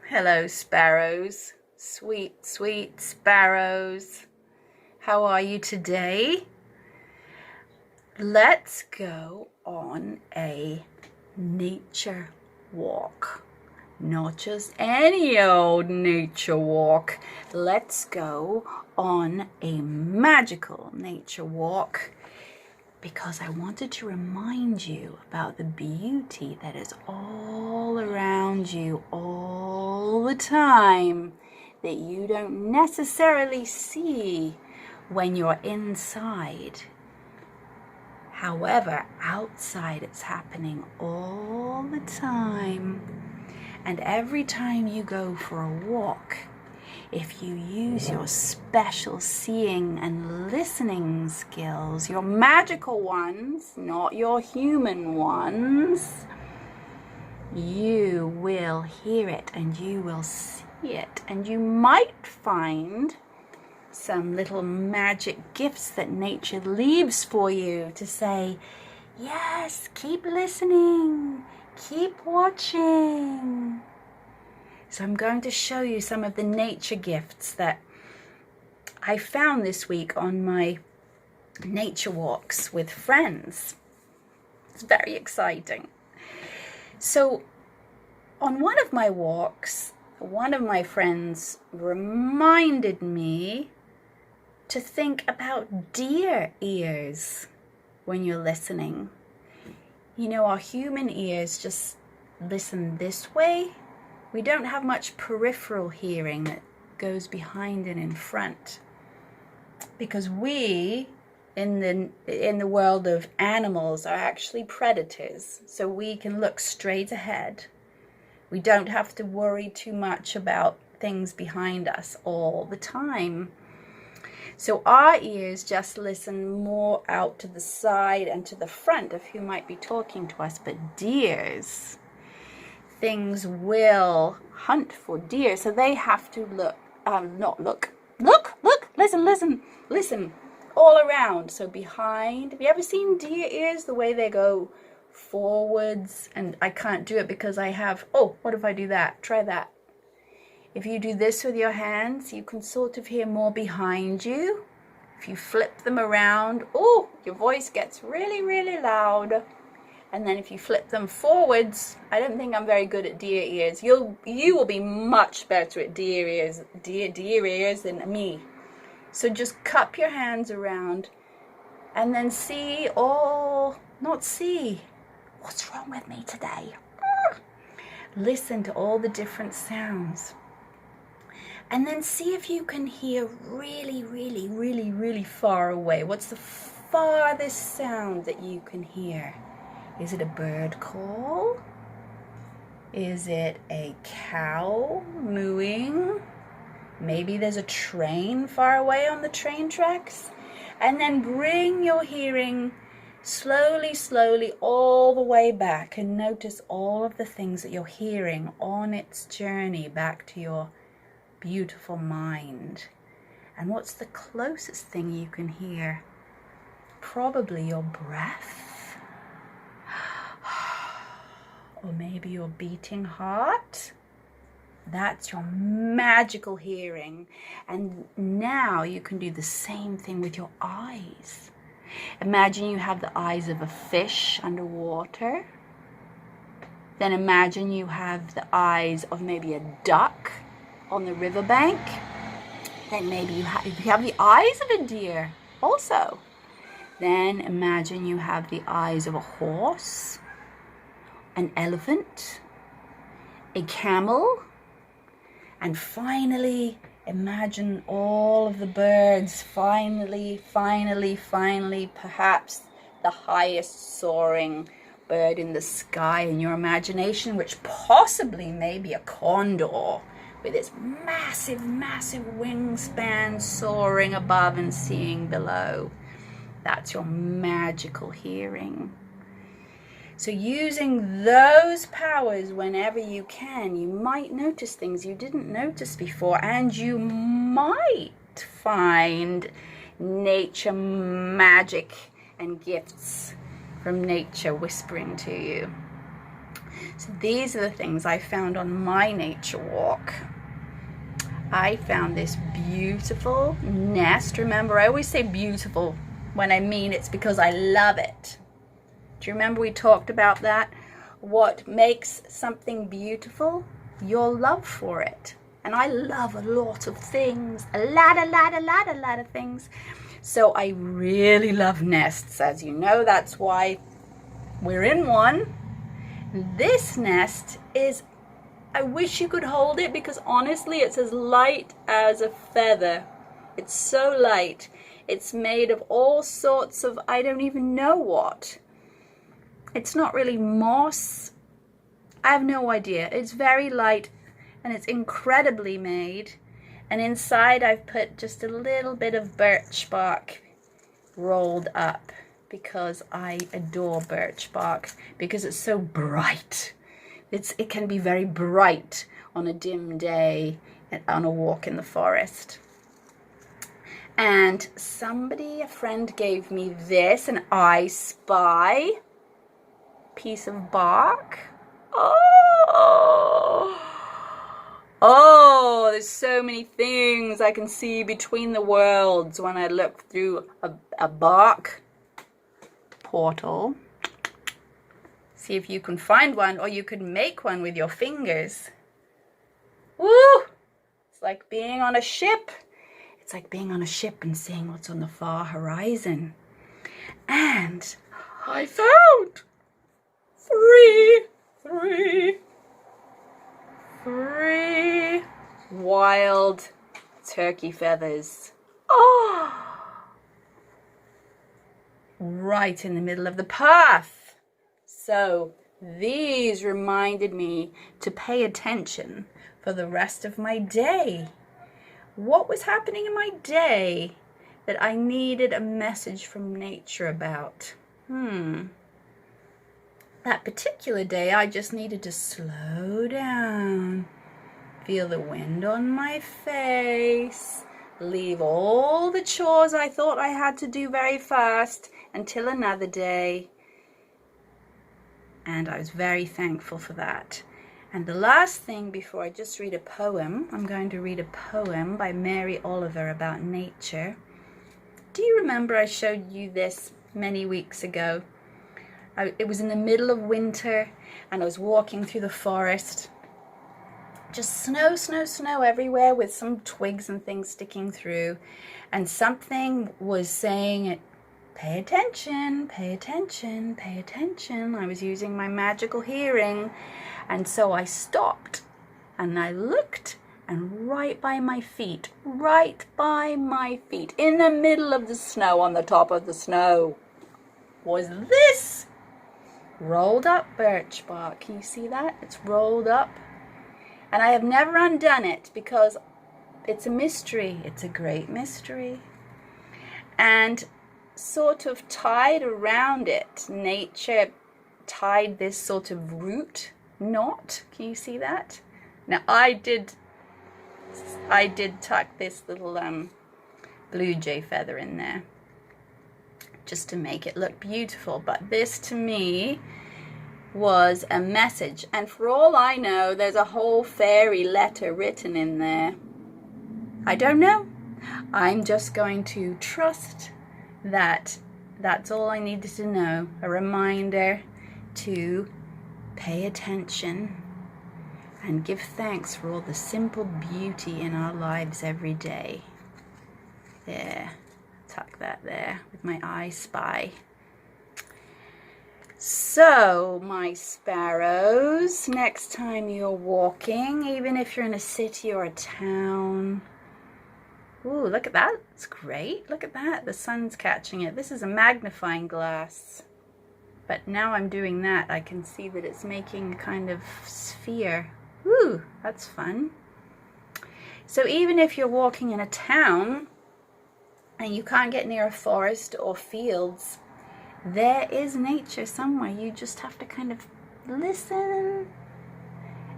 Hello, sparrows. Sweet, sweet sparrows. How are you today? Let's go on a nature walk. Not just any old nature walk. Let's go on a magical nature walk because I wanted to remind you about the beauty that is all around you all the time that you don't necessarily see when you're inside. However, outside it's happening all the time. And every time you go for a walk, if you use your special seeing and listening skills, your magical ones, not your human ones, you will hear it and you will see it. And you might find some little magic gifts that nature leaves for you to say, yes, keep listening, keep watching. So I'm going to show you some of the nature gifts that I found this week on my nature walks with friends. It's very exciting. So on one of my walks, one of my friends reminded me to think about deer ears when you're listening. You know, our human ears just listen this way. We don't have much peripheral hearing that goes behind and in front, because we in the world of animals are actually predators, so we can look straight ahead. We don't have to worry too much about things behind us all the time. So our ears just listen more out to the side and to the front of who might be talking to us. But deers, things will hunt for deer, so they have to listen all around. So behind, have you ever seen deer ears, the way they go forwards? And I can't do it because I have, what if I do that? Try that. If you do this with your hands, you can sort of hear more behind you. If you flip them around, your voice gets really, really loud. And then if you flip them forwards, I don't think I'm very good at deer ears. You will be much better at deer ears than me. So just cup your hands around and then what's wrong with me today? Listen to all the different sounds. And then see if you can hear really, really, really, really far away. What's the farthest sound that you can hear? Is it a bird call? Is it a cow mooing? Maybe there's a train far away on the train tracks. And then bring your hearing slowly, slowly all the way back and notice all of the things that you're hearing on its journey back to your beautiful mind. And what's the closest thing you can hear? Probably your breath. Or maybe your beating heart. That's your magical hearing. And now you can do the same thing with your eyes. Imagine you have the eyes of a fish underwater. Then imagine you have the eyes of maybe a duck on the riverbank. Then maybe you have the eyes of a deer also. Then imagine you have the eyes of a horse, an elephant, a camel, and finally imagine all of the birds, finally, perhaps the highest soaring bird in the sky in your imagination, which possibly may be a condor with its massive, massive wingspan soaring above and seeing below. That's your magical hearing. So using those powers whenever you can, you might notice things you didn't notice before, and you might find nature magic and gifts from nature whispering to you. So these are the things I found on my nature walk. I found this beautiful nest. Remember, I always say beautiful when I mean it's because I love it. Do you remember we talked about that? What makes something beautiful? Your love for it. And I love a lot of things, a lot of things. So I really love nests, as you know. That's why we're in one. This nest is, I wish you could hold it, because honestly it's as light as a feather. It's so light. It's made of all sorts of, I don't even know what. It's not really moss. I have no idea. It's very light and it's incredibly made. And inside I've put just a little bit of birch bark rolled up, because I adore birch bark, because it's so bright. It can be very bright on a dim day on a walk in the forest. And a friend gave me this, an I Spy piece of bark. Oh, there's so many things I can see between the worlds when I look through a bark portal. See if you can find one, or you could make one with your fingers. Woo! It's like being on a ship. It's like being on a ship and seeing what's on the far horizon. And I found three wild turkey feathers. Oh! Right in the middle of the path. So these reminded me to pay attention for the rest of my day. What was happening in my day that I needed a message from nature about? That particular day, I just needed to slow down, feel the wind on my face, leave all the chores I thought I had to do very fast until another day. And I was very thankful for that. And the last thing before I just read a poem, I'm going to read a poem by Mary Oliver about nature. Do you remember I showed you this many weeks ago? It was in the middle of winter and I was walking through the forest. Just snow everywhere with some twigs and things sticking through. And something was saying, pay attention, pay attention, pay attention. I was using my magical hearing. And so I stopped and I looked, and right by my feet, in the middle of the snow, on the top of the snow, was this rolled up birch bark. Can you see that? It's rolled up. And I have never undone it because it's a mystery. It's a great mystery. And sort of tied around it, nature tied this sort of root knot. Can you see that? Now I did tuck this little blue jay feather in there just to make it look beautiful, but this to me was a message, and for all I know there's a whole fairy letter written in there. I don't know. I'm just going to trust that that's all I needed to know, a reminder to pay attention and give thanks for all the simple beauty in our lives every day. There, tuck that there with my I Spy. So, my sparrows, next time you're walking, even if you're in a city or a town. Ooh, look at that. It's great. Look at that. The sun's catching it. This is a magnifying glass. But now I'm doing that, I can see that it's making a kind of sphere. Ooh, that's fun. So even if you're walking in a town and you can't get near a forest or fields, there is nature somewhere. You just have to kind of listen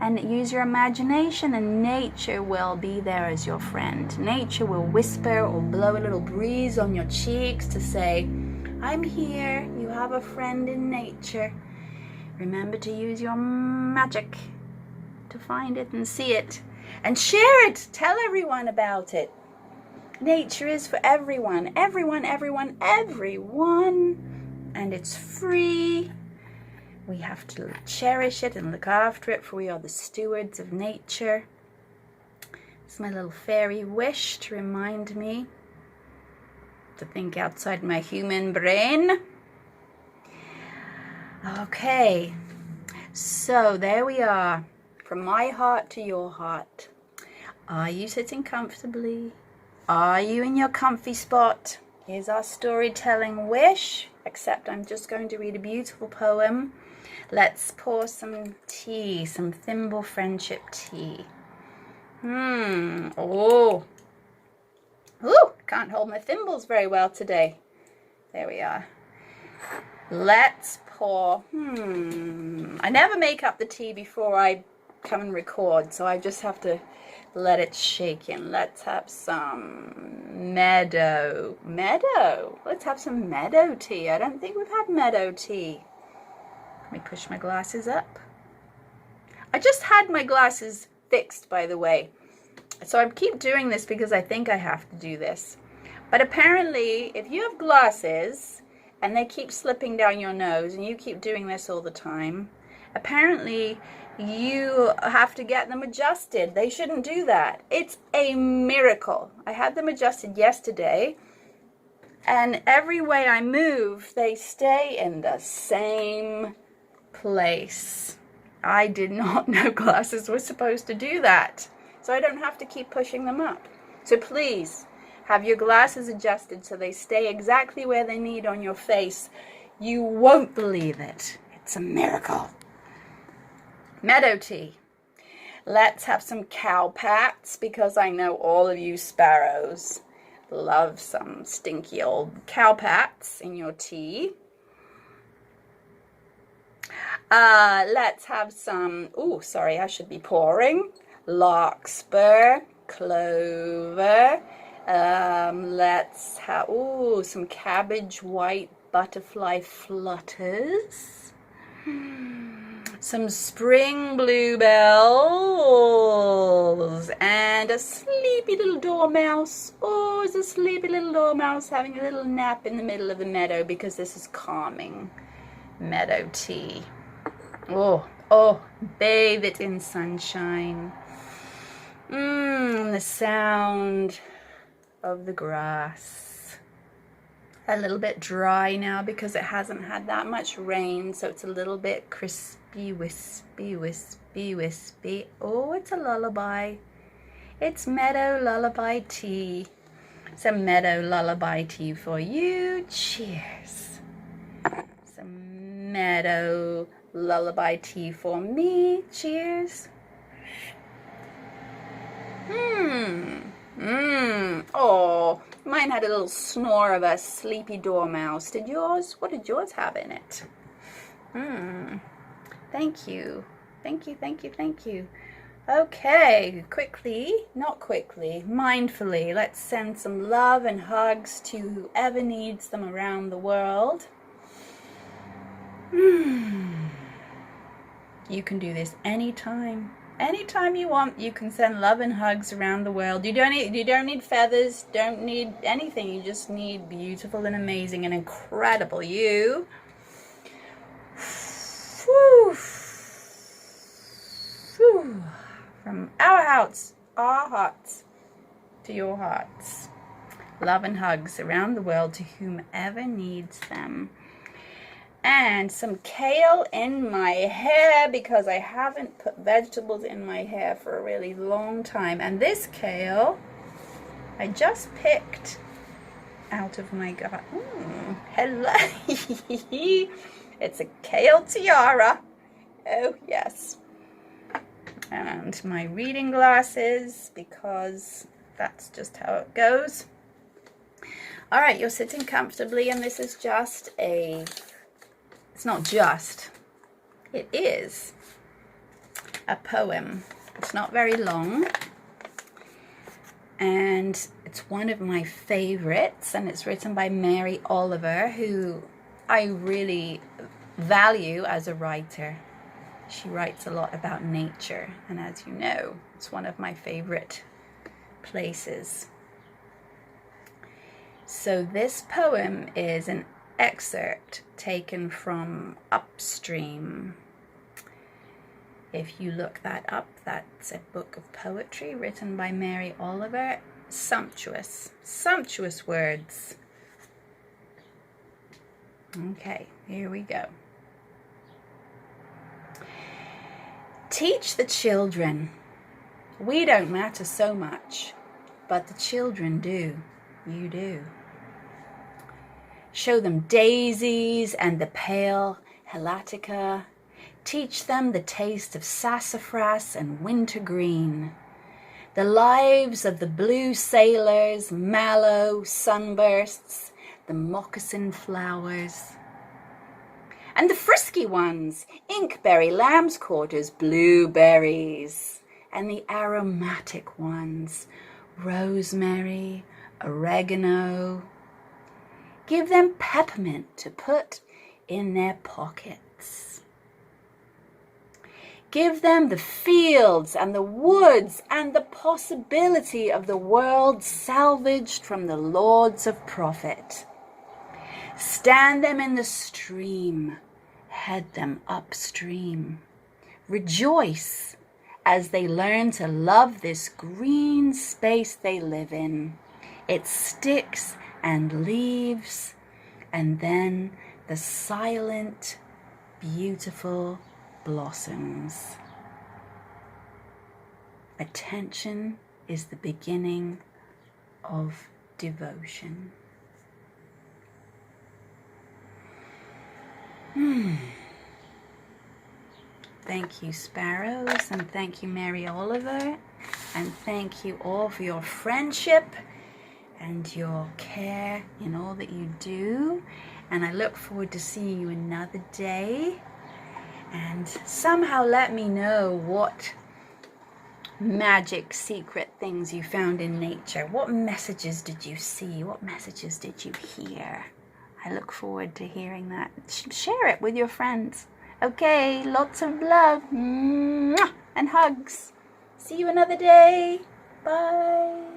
and use your imagination, and nature will be there as your friend. Nature will whisper or blow a little breeze on your cheeks to say, I'm here. You have a friend in nature. Remember to use your magic to find it and see it. And share it. Tell everyone about it. Nature is for everyone. Everyone, everyone, everyone. And it's free. We have to cherish it and look after it, for we are the stewards of nature. It's my little fairy wish to remind me to think outside my human brain. Okay, so there we are. From my heart to your heart. Are you sitting comfortably? Are you in your comfy spot? Here's our storytelling wish, except I'm just going to read a beautiful poem. Let's pour some tea, some Thimble Friendship tea. Oh. Ooh, can't hold my thimbles very well today. There we are. Let's pour. I never make up the tea before I come and record, so I just have to let it shake in. Let's have some meadow. Let's have some meadow tea. I don't think we've had meadow tea. Let me push my glasses up. I just had my glasses fixed, by the way. So I keep doing this because I think I have to do this. But apparently, if you have glasses and they keep slipping down your nose and you keep doing this all the time, apparently you have to get them adjusted. They shouldn't do that. It's a miracle. I had them adjusted yesterday, and every way I move, they stay in the same place. I did not know glasses were supposed to do that, so I don't have to keep pushing them up. So please, have your glasses adjusted so they stay exactly where they need on your face. You won't believe it. It's a miracle. Meadow tea. Let's have some cowpats, because I know all of you sparrows love some stinky old cowpats in your tea. Let's have some, sorry, I should be pouring. Larkspur, clover. Let's have, some cabbage white butterfly flutters. Some spring bluebells, and a sleepy little dormouse. Oh, it's a sleepy little dormouse having a little nap in the middle of the meadow, because this is calming meadow tea. Oh, bathe it in sunshine. The sound of the grass. A little bit dry now because it hasn't had that much rain, so it's a little bit crispy, wispy, wispy, wispy. Oh, it's a lullaby. It's meadow lullaby tea. Some meadow lullaby tea for you. Cheers. Some meadow lullaby tea for me. Cheers. Oh, mine had a little snore of a sleepy dormouse. Did yours? What did yours have in it? Thank you. Thank you, thank you, thank you. Okay, mindfully, let's send some love and hugs to whoever needs them around the world. You can do this anytime. Anytime you want, you can send love and hugs around the world. You don't need feathers, don't need anything. You just need beautiful and amazing and incredible you. Whew. Whew. From our hearts to your hearts. Love and hugs around the world to whomever needs them. And some kale in my hair, because I haven't put vegetables in my hair for a really long time. And this kale I just picked out of my garden. Hello. It's a kale tiara. Oh yes. And my reading glasses, because that's just how it goes. All right, you're sitting comfortably, and this is just it's not just, it is a poem. It's not very long, and it's one of my favorites, and it's written by Mary Oliver, who I really value as a writer. She writes a lot about nature, and as you know, it's one of my favorite places. So this poem is an excerpt taken from Upstream. If you look that up, that's a book of poetry written by Mary Oliver. Sumptuous, sumptuous words. Okay, here we go. Teach the children. We don't matter so much, but the children do. You do. Show them daisies and the pale hellatica. Teach them the taste of sassafras and wintergreen. The lives of the blue sailors, mallow sunbursts, the moccasin flowers. And the frisky ones, inkberry, lamb's quarters, blueberries. And the aromatic ones, rosemary, oregano. Give them peppermint to put in their pockets. Give them the fields and the woods and the possibility of the world salvaged from the lords of profit. Stand them in the stream, head them upstream. Rejoice as they learn to love this green space they live in. Its sticks and leaves, and then the silent, beautiful blossoms. Attention is the beginning of devotion. Thank you, sparrows, and thank you, Mary Oliver, and thank you all for your friendship and your care in all that you do. And I look forward to seeing you another day. And somehow let me know what magic secret things you found in nature. What messages did you see? What messages did you hear? I look forward to hearing that. Share it with your friends. Okay, lots of love and hugs. See you another day. Bye.